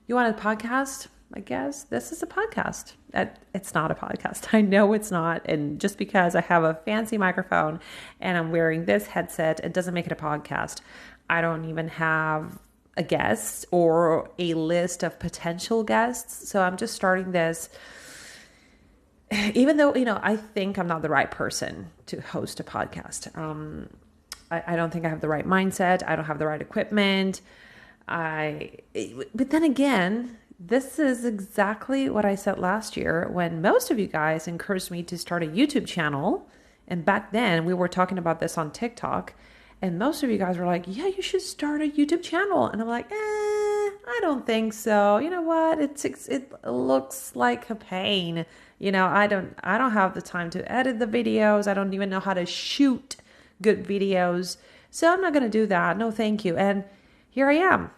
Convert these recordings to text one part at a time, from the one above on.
You want a podcast? I guess this is a podcast. It's not a podcast. I know it's not. And just because I have a fancy microphone and I'm wearing this headset, it doesn't make it a podcast. I don't even have a guest or a list of potential guests. So I'm just starting this, even though, I think I'm not the right person to host a podcast. I don't think I have the right mindset. I don't have the right equipment. But then again, this is exactly what I said last year when most of you guys encouraged me to start a YouTube channel. And back then we were talking about this on TikTok, and most of you guys were like, yeah, you should start a YouTube channel. And I'm like, I don't think so. You know what? It looks like a pain. I don't have the time to edit the videos. I don't even know how to shoot good videos. So I'm not going to do that. No, thank you. And here I am.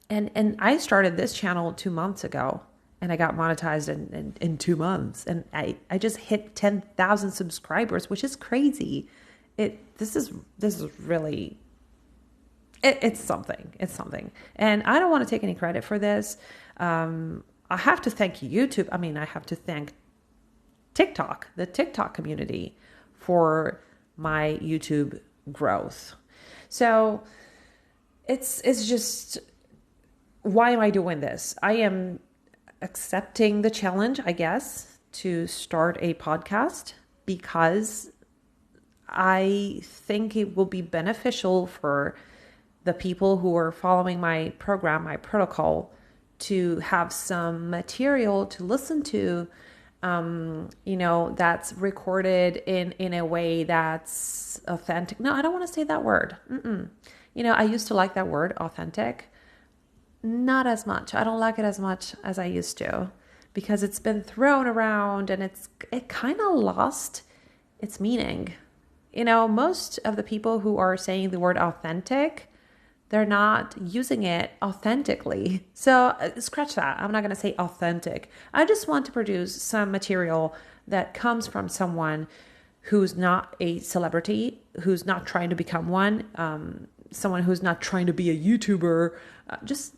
And I started this channel 2 months ago, and I got monetized in 2 months. And I just hit 10,000 subscribers, which is crazy. This is really, it's something. It's something. And I don't want to take any credit for this. I have to thank YouTube. I have to thank TikTok, the TikTok community, for my YouTube growth. So it's just, why am I doing this? I am accepting the challenge, I guess, to start a podcast because I think it will be beneficial for the people who are following my program, my protocol, to have some material to listen to, that's recorded in a way that's authentic. No, I don't want to say that word. I used to like that word, authentic. Not as much. I don't like it as much as I used to because it's been thrown around and it kind of lost its meaning. Most of the people who are saying the word authentic, they're not using it authentically. So scratch that. I'm not going to say authentic. I just want to produce some material that comes from someone who's not a celebrity, who's not trying to become one, someone who's not trying to be a YouTuber, just,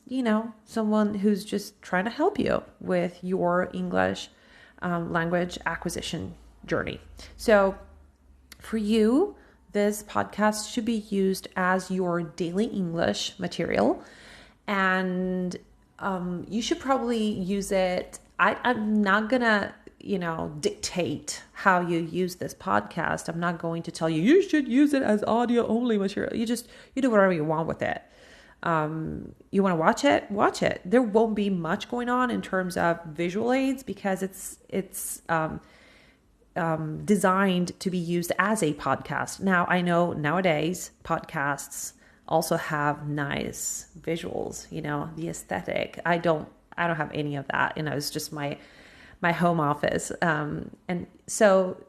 someone who's just trying to help you with your English language acquisition journey. So for you, this podcast should be used as your daily English material, and you should probably use it. I'm not gonna, dictate how you use this podcast. I'm not going to tell you should use it as audio only material. You do whatever you want with it. You want to watch it. There won't be much going on in terms of visual aids because it's designed to be used as a podcast. Now, I know nowadays podcasts also have nice visuals, the aesthetic. I don't have any of that. It's just my home office. And so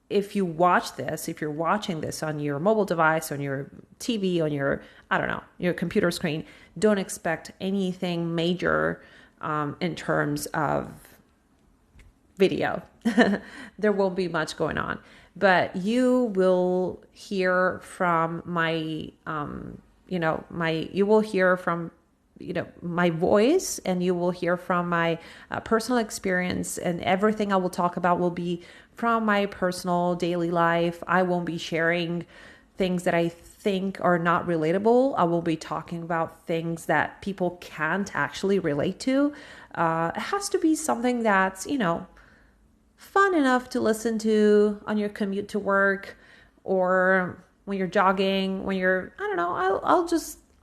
if you're watching this on your mobile device, on your TV, on your computer screen, don't expect anything major in terms of video. There won't be much going on, but you will hear from my my voice, and you will hear from my personal experience, and everything I will talk about will be from my personal daily life. I won't be sharing things that I think are not relatable. I will be talking about things that people can't actually relate to. It has to be something that's, fun enough to listen to on your commute to work, or when you're jogging, when you're,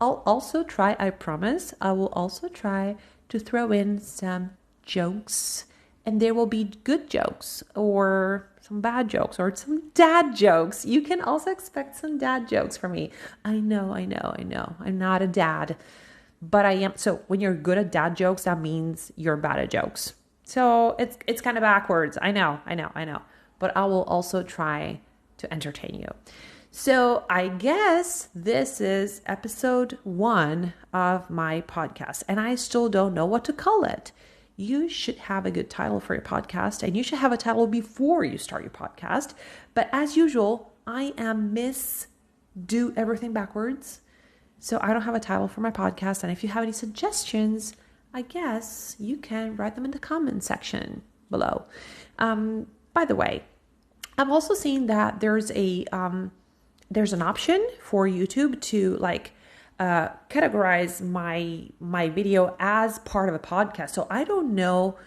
I'll also try, I promise, I will also try to throw in some jokes, and there will be good jokes or some bad jokes or some dad jokes. You can also expect some dad jokes from me. I know. I'm not a dad, but I am. So when you're good at dad jokes, that means you're bad at jokes. So it's kind of backwards. I know. But I will also try to entertain you. So I guess this is episode 1 of my podcast, and I still don't know what to call it. You should have a good title for your podcast, and you should have a title before you start your podcast. But as usual, I am do everything backwards. So I don't have a title for my podcast. And if you have any suggestions, I guess you can write them in the comment section below. By the way, I've also seen that there's an option for YouTube to like categorize my video as part of a podcast. So I don't know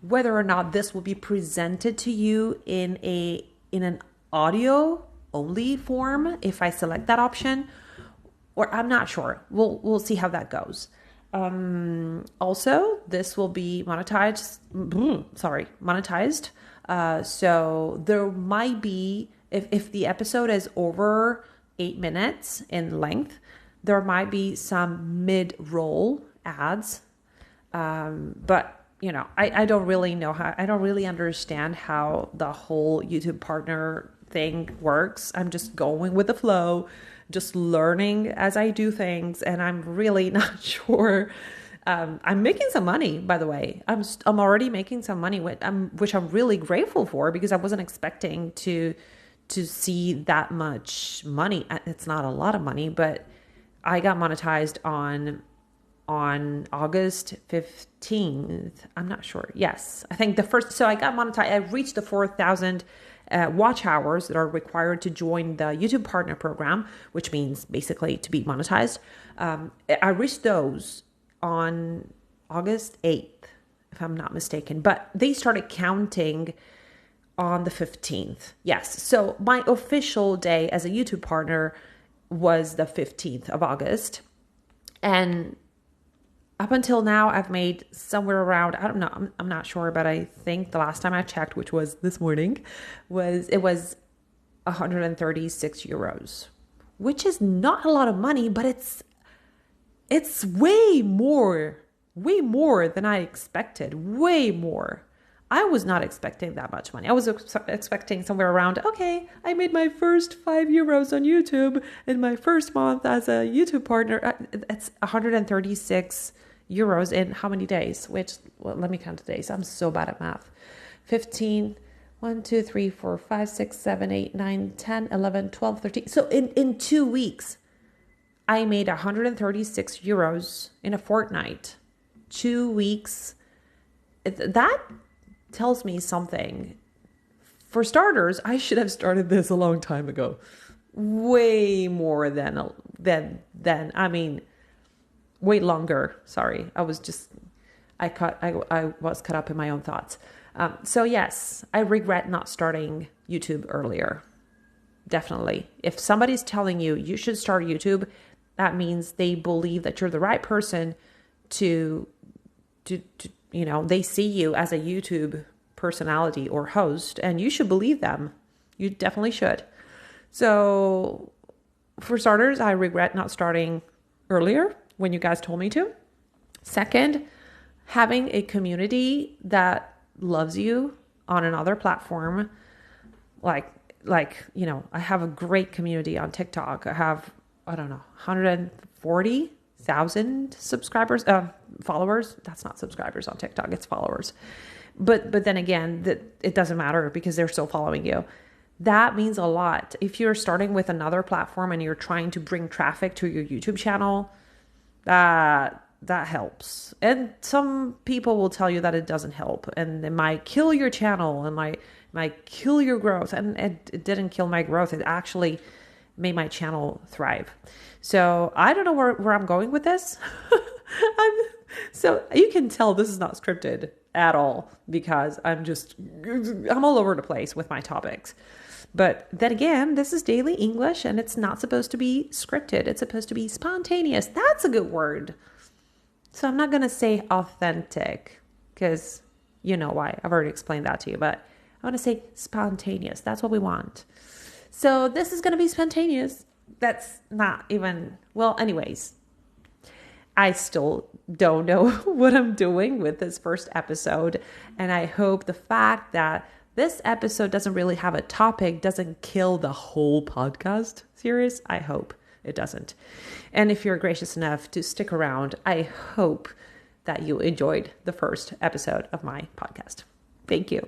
whether or not this will be presented to you in an audio only form if I select that option, or I'm not sure. We'll see how that goes. Also, this will be monetized. So there might be, if the episode is over 8 minutes in length, there might be some mid-roll ads. But I don't really know I don't really understand how the whole YouTube partner thing works. I'm just going with the flow, just learning as I do things, and I'm really not sure. I'm making some money, by the way. I'm already making some money, which I'm really grateful for, because I wasn't expecting to see that much money. It's not a lot of money, but I got monetized on August 15th. I'm not sure. Yes, I think so I got monetized. I reached the 4,000 watch hours that are required to join the YouTube partner program, which means basically to be monetized. I reached those on August 8th, if I'm not mistaken, but they started counting on the 15th. Yes. So my official day as a YouTube partner was the 15th of August. And up until now, I've made somewhere around, I don't know, I'm not sure, but I think the last time I checked, which was this morning, was 136 euros, which is not a lot of money, but it's way more than I expected, way more. I was not expecting that much money. I was expecting somewhere around, okay, I made my first 5 euros on YouTube in my first month as a YouTube partner. It's 136 euros in how many days? Let me count the days. I'm so bad at math. 15, 1, 2, 3, 4, 5, 6, 7, 8, 9, 10, 11, 12, 13. So in 2 weeks, I made 136 euros in a fortnight. 2 weeks. That tells me something. For starters, I should have started this a long time ago. Way more than way longer. Sorry. I was caught up in my own thoughts. So yes, I regret not starting YouTube earlier. Definitely. If somebody's telling you should start YouTube, that means they believe that you're the right person to they see you as a YouTube personality or host, and you should believe them. You definitely should. So for starters, I regret not starting earlier when you guys told me to. Second, having a community that loves you on another platform, I have a great community on TikTok. I have, 140,000 subscribers, followers. That's not subscribers on TikTok, it's followers. But then again, it doesn't matter because they're still following you. That means a lot. If you're starting with another platform and you're trying to bring traffic to your YouTube channel, that helps. And some people will tell you that it doesn't help, and it might kill your channel and might kill your growth. And it didn't kill my growth. It actually made my channel thrive. So I don't know where I'm going with this. So you can tell this is not scripted at all, because I'm all over the place with my topics. But then again, this is daily English, and it's not supposed to be scripted. It's supposed to be spontaneous. That's a good word. So I'm not going to say authentic, because you know why. I've already explained that to you, but I want to say spontaneous. That's what we want. So this is going to be spontaneous. That's not even, well, anyways, I still don't know what I'm doing with this first episode. And I hope the fact that this episode doesn't really have a topic doesn't kill the whole podcast series. I hope it doesn't. And if you're gracious enough to stick around, I hope that you enjoyed the first episode of my podcast. Thank you.